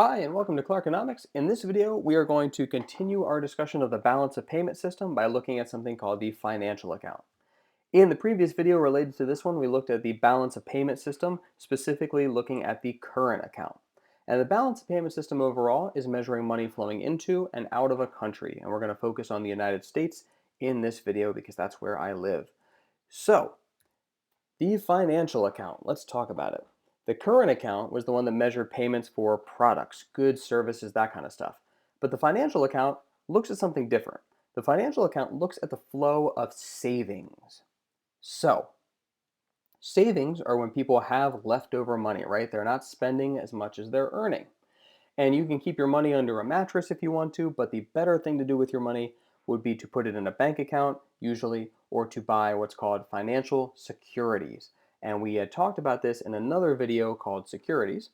Hi, and welcome to Clarkenomics. In this video, we are going to continue our discussion of the balance of payment system by looking at something called the financial account. In the previous video related to this one, we looked at the balance of payment system, specifically looking at the current account. And the balance of payment system overall is measuring money flowing into and out of a country. And we're going to focus on the United States in this video because that's where I live. So, the financial account, let's talk about it. The current account was the one that measured payments for products, goods, services, that kind of stuff. But the financial account looks at something different. The financial account looks at the flow of savings. So, savings are when people have leftover money, right? They're not spending as much as they're earning. And you can keep your money under a mattress if you want to, but the better thing to do with your money would be to put it in a bank account, usually, or to buy what's called financial securities. And we had talked about this in another video called securities.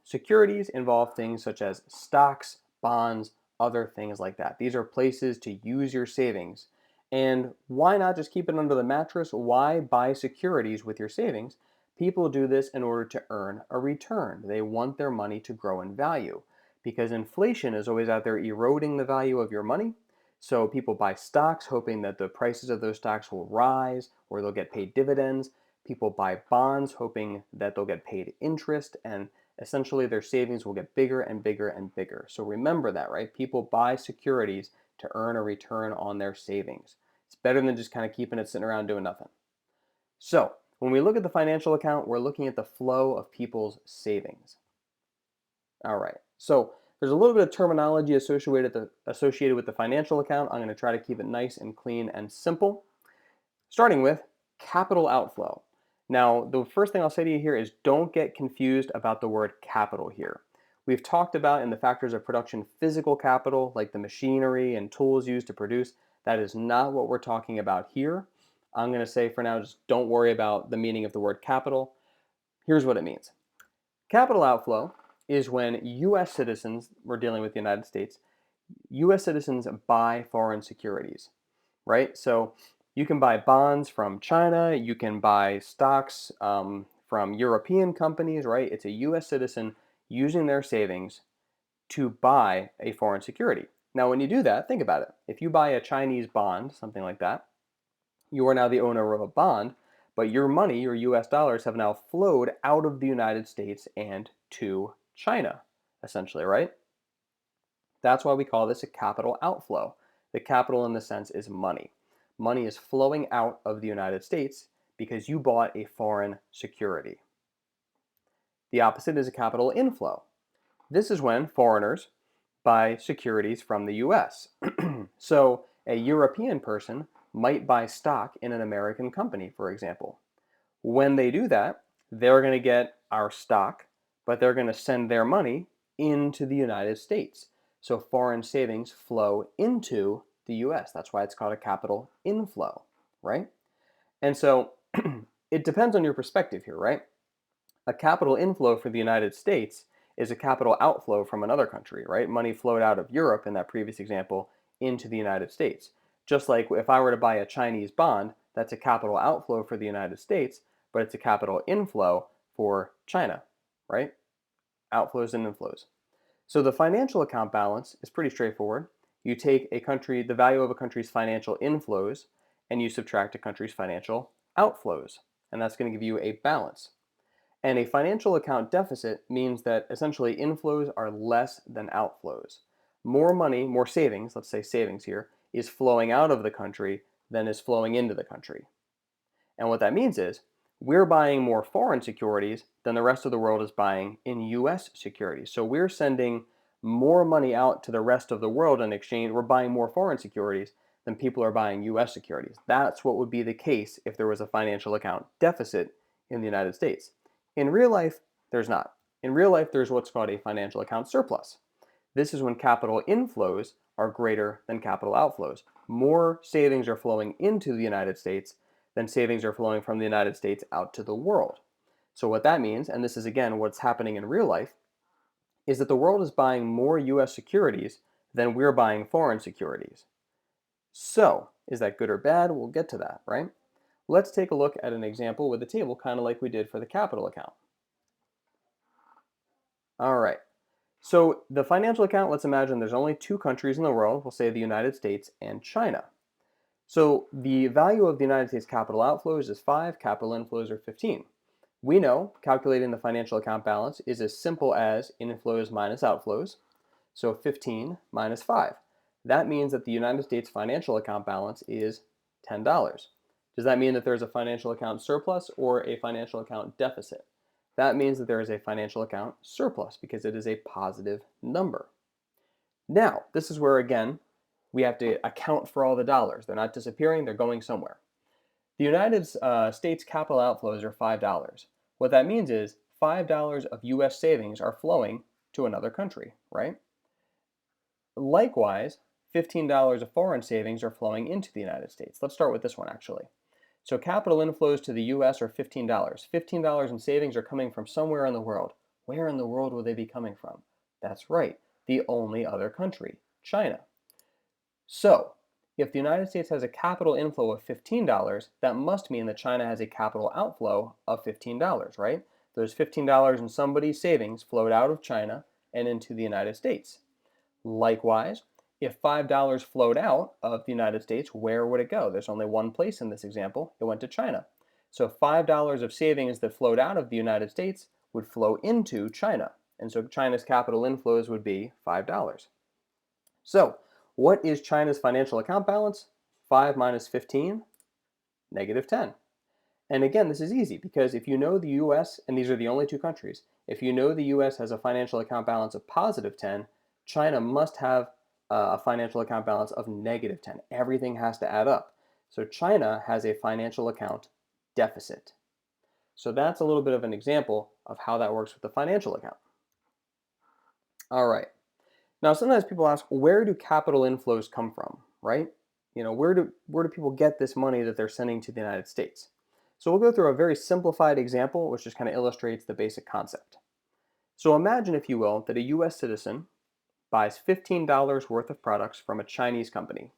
Securities involve things such as stocks, bonds, other things like that. These are places to use your savings. And why not just keep it under the mattress? Why buy securities with your savings? People do this in order to earn a return. They want their money to grow in value because inflation is always out there eroding the value of your money. So people buy stocks hoping that the prices of those stocks will rise or they'll get paid dividends. People buy bonds hoping that they'll get paid interest, and essentially their savings will get bigger and bigger and bigger. So remember that, right? People buy securities to earn a return on their savings. It's better than just kind of keeping it sitting around doing nothing. So, when we look at the financial account, we're looking at the flow of people's savings. All right. So, there's a little bit of terminology associated with the financial account. I'm going to try to keep it nice and clean and simple, starting with capital outflow. Now, the first thing I'll say to you here is don't get confused about the word capital here. We've talked about in the factors of production physical capital, like the machinery and tools used to produce. That is not what we're talking about here. I'm going to say for now, just don't worry about the meaning of the word capital. Here's what it means. Capital outflow is when U.S. citizens, we're dealing with the United States, U.S. citizens buy foreign securities, right? So you can buy bonds from China, you can buy stocks from European companies, right? It's a U.S. citizen using their savings to buy a foreign security. Now, when you do that, think about it. If you buy a Chinese bond, something like that, you are now the owner of a bond, but your money, your US dollars, have now flowed out of the United States and to China, essentially, right? That's why we call this a capital outflow. The capital, in the sense, is money. Money is flowing out of the United States because you bought a foreign security. The opposite is a capital inflow. This is when foreigners buy securities from the US. So a European person might buy stock in an American company, for example. When they do that, they're going to get our stock, but they're going to send their money into the United States. So foreign savings flow into the US. That's why it's called a capital inflow, right? And so it depends on your perspective here, right? A capital inflow for the United States is a capital outflow from another country, right? Money flowed out of Europe in that previous example into the United States. Just like if I were to buy a Chinese bond, that's a capital outflow for the United States, but it's a capital inflow for China, right? Outflows and inflows. So the financial account balance is pretty straightforward. You take the value of a country's financial inflows, and you subtract a country's financial outflows, and that's going to give you a balance. And a financial account deficit means that essentially inflows are less than outflows. More money, more savings, let's say savings here, is flowing out of the country than is flowing into the country. And what that means is we're buying more foreign securities than the rest of the world is buying in US securities. So we're sending more money out to the rest of the world in exchange. We're buying more foreign securities than people are buying US securities. That's what would be the case if there was a financial account deficit in the United States. In real life, there's not. In real life, there's what's called a financial account surplus. This is when capital inflows are greater than capital outflows. More savings are flowing into the United States than savings are flowing from the United States out to the world. So what that means, and this is again what's happening in real life, is that the world is buying more US securities than we're buying foreign securities. So, is that good or bad? We'll get to that, right? Let's take a look at an example with a table, kind of like we did for the capital account. All right. So the financial account, let's imagine there's only two countries in the world. We'll say the United States and China. So the value of the United States capital outflows is 5, capital inflows are 15. We know calculating the financial account balance is as simple as inflows minus outflows. So 15 minus 5. That means that the United States financial account balance is $10. Does that mean that there's a financial account surplus or a financial account deficit? That means that there is a financial account surplus because it is a positive number. Now, this is where, again, we have to account for all the dollars. They're not disappearing, they're going somewhere. The United States capital outflows are $5. What that means is $5 of US savings are flowing to another country, right? Likewise, $15 of foreign savings are flowing into the United States. Let's start with this one actually. So capital inflows to the US are $15. $15 in savings are coming from somewhere in the world. Where in the world will they be coming from? That's right, the only other country, China. So, if the United States has a capital inflow of $15, that must mean that China has a capital outflow of $15, right? Those $15 in somebody's savings flowed out of China and into the United States. Likewise, if $5 flowed out of the United States, where would it go? There's only one place in this example. It went to China. So $5 of savings that flowed out of the United States would flow into China. And so China's capital inflows would be $5. So what is China's financial account balance? 5 minus 15, negative 10. And again, this is easy because if you know the US, and these are the only two countries, if you know the US has a financial account balance of positive 10, China must have a financial account balance of negative 10. Everything has to add up. So China has a financial account deficit. So that's a little bit of an example of how that works with the financial account. All right. Now, sometimes people ask, where do capital inflows come from, right? Where do people get this money that they're sending to the United States? So we'll go through a very simplified example, which just kind of illustrates the basic concept. So imagine, if you will, that a US citizen buys $15 worth of products from a Chinese company.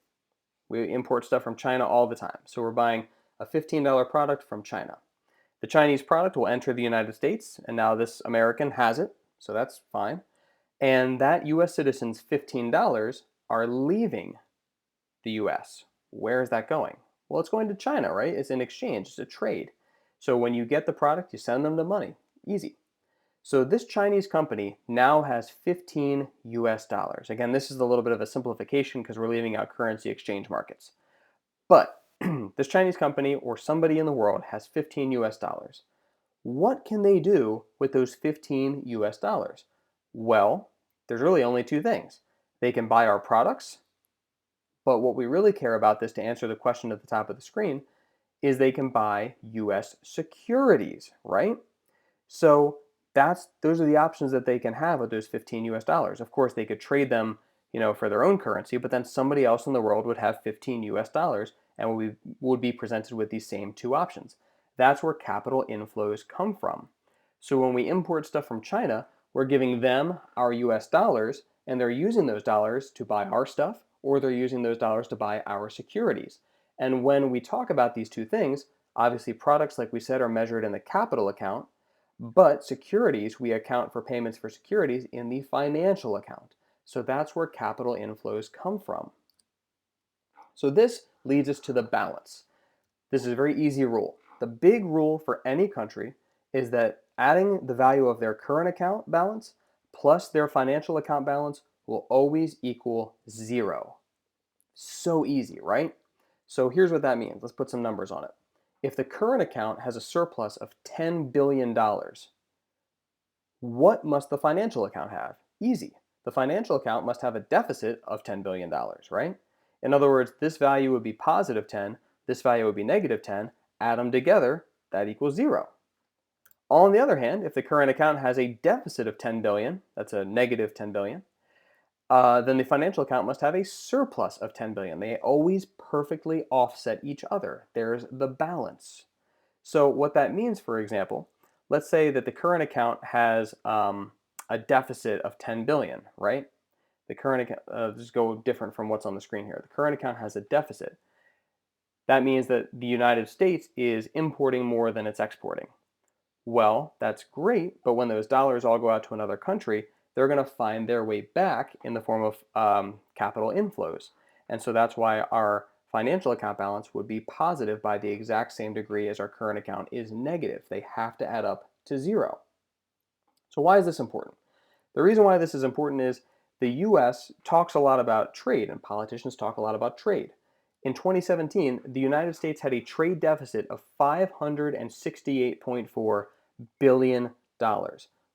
We import stuff from China all the time. So we're buying a $15 product from China. The Chinese product will enter the United States, and now this American has it, so that's fine. And that US citizen's $15 are leaving the US. Where is that going? Well, it's going to China, right? It's an exchange, it's a trade. So when you get the product, you send them the money. Easy. So this Chinese company now has 15 US dollars. Again, this is a little bit of a simplification because we're leaving out currency exchange markets. But this Chinese company or somebody in the world has 15 US dollars. What can they do with those 15 US dollars? Well, there's really only two things. They can buy our products, but what we really care about this to answer the question at the top of the screen is they can buy US securities, right? So those are the options that they can have with those 15 US dollars. Of course, they could trade them, for their own currency, but then somebody else in the world would have 15 US dollars and we would be presented with these same two options. That's where capital inflows come from. So when we import stuff from China, we're giving them our US dollars and they're using those dollars to buy our stuff or they're using those dollars to buy our securities. And when we talk about these two things, obviously products, like we said, are measured in the capital account, but securities, we account for payments for securities in the financial account. So that's where capital inflows come from. So this leads us to the balance. This is a very easy rule. The big rule for any country is that adding the value of their current account balance plus their financial account balance will always equal 0. So easy, right? So here's what that means. Let's put some numbers on it. If the current account has a surplus of $10 billion, what must the financial account have? Easy. The financial account must have a deficit of $10 billion, right? In other words, this value would be positive 10, this value would be negative 10, add them together, that equals 0. On the other hand, if the current account has a deficit of 10 billion, that's a negative 10 billion, then the financial account must have a surplus of 10 billion. They always perfectly offset each other. There's the balance. So what that means, for example, let's say that the current account has a deficit of 10 billion, right? The current account, just go different from what's on the screen here. The current account has a deficit. That means that the United States is importing more than it's exporting. Well, that's great, but when those dollars all go out to another country, they're going to find their way back in the form of capital inflows. And so that's why our financial account balance would be positive by the exact same degree as our current account is negative. They have to add up to zero. So why is this important? The reason why this is important is the US talks a lot about trade, and politicians talk a lot about trade. In 2017, the United States had a trade deficit of $568.4 billion.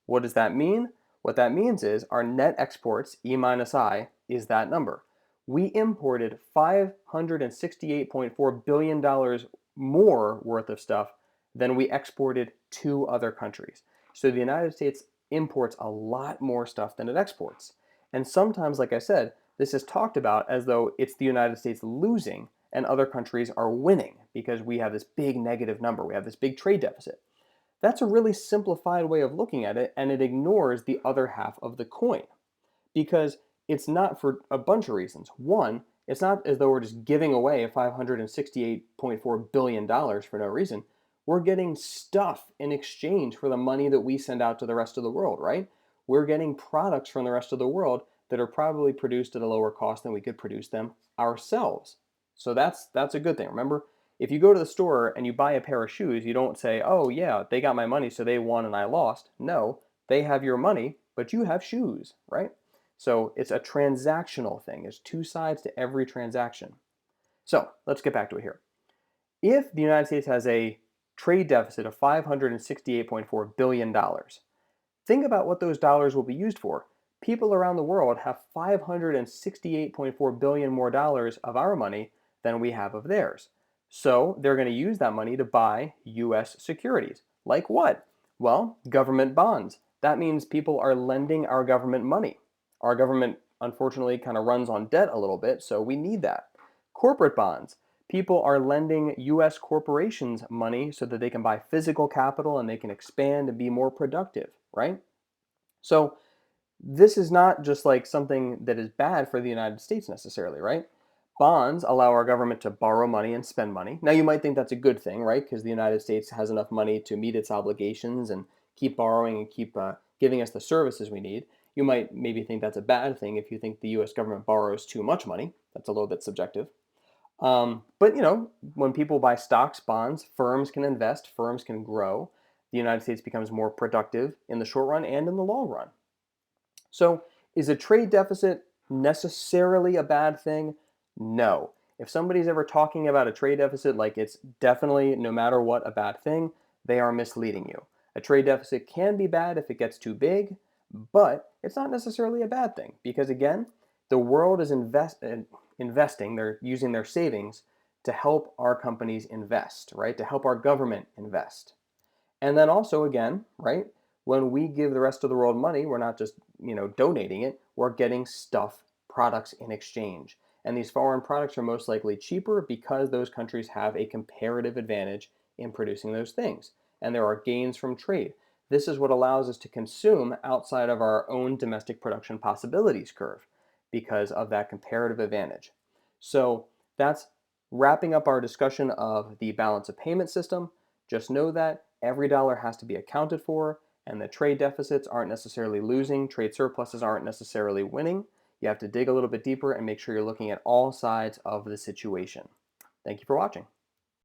What does that mean? What that means is our net exports, E minus I, is that number. We imported $568.4 billion more worth of stuff than we exported to other countries. So the United States imports a lot more stuff than it exports. And sometimes, like I said, this is talked about as though it's the United States losing and other countries are winning because we have this big negative number. We have this big trade deficit. That's a really simplified way of looking at it, and it ignores the other half of the coin because it's not for a bunch of reasons. One, it's not as though we're just giving away $568.4 billion for no reason. We're getting stuff in exchange for the money that we send out to the rest of the world, right? We're getting products from the rest of the world that are probably produced at a lower cost than we could produce them ourselves. So that's a good thing. Remember, if you go to the store and you buy a pair of shoes, you don't say, oh yeah, they got my money so they won and I lost. No, they have your money, but you have shoes, right? So it's a transactional thing. There's two sides to every transaction. So let's get back to it here. If the United States has a trade deficit of $568.4 billion, think about what those dollars will be used for. People around the world have $568.4 billion more dollars of our money than we have of theirs. So they're going to use that money to buy US securities. Like what? Well, government bonds. That means people are lending our government money. Our government, unfortunately, kind of runs on debt a little bit, so we need that. Corporate bonds. People are lending US corporations money so that they can buy physical capital and they can expand and be more productive, right? So this is not just like something that is bad for the United States necessarily, right? Bonds allow our government to borrow money and spend money. Now, you might think that's a good thing, right? Because the United States has enough money to meet its obligations and keep borrowing and keep giving us the services we need. You might maybe think that's a bad thing if you think the US government borrows too much money. That's a little bit subjective. But when people buy stocks, bonds, firms can invest, firms can grow. The United States becomes more productive in the short run and in the long run. So, is a trade deficit necessarily a bad thing? No. If somebody's ever talking about a trade deficit like it's definitely, no matter what, a bad thing, they are misleading you. A trade deficit can be bad if it gets too big, but it's not necessarily a bad thing because, again, the world is investing, they're using their savings to help our companies invest, right? To help our government invest. And then also, again, right, when we give the rest of the world money, we're not just, donating it, we're getting stuff, products in exchange. And these foreign products are most likely cheaper because those countries have a comparative advantage in producing those things. And there are gains from trade. This is what allows us to consume outside of our own domestic production possibilities curve because of that comparative advantage. So that's wrapping up our discussion of the balance of payment system. Just know that every dollar has to be accounted for, and the trade deficits aren't necessarily losing, trade surpluses aren't necessarily winning. You have to dig a little bit deeper and make sure you're looking at all sides of the situation. Thank you for watching.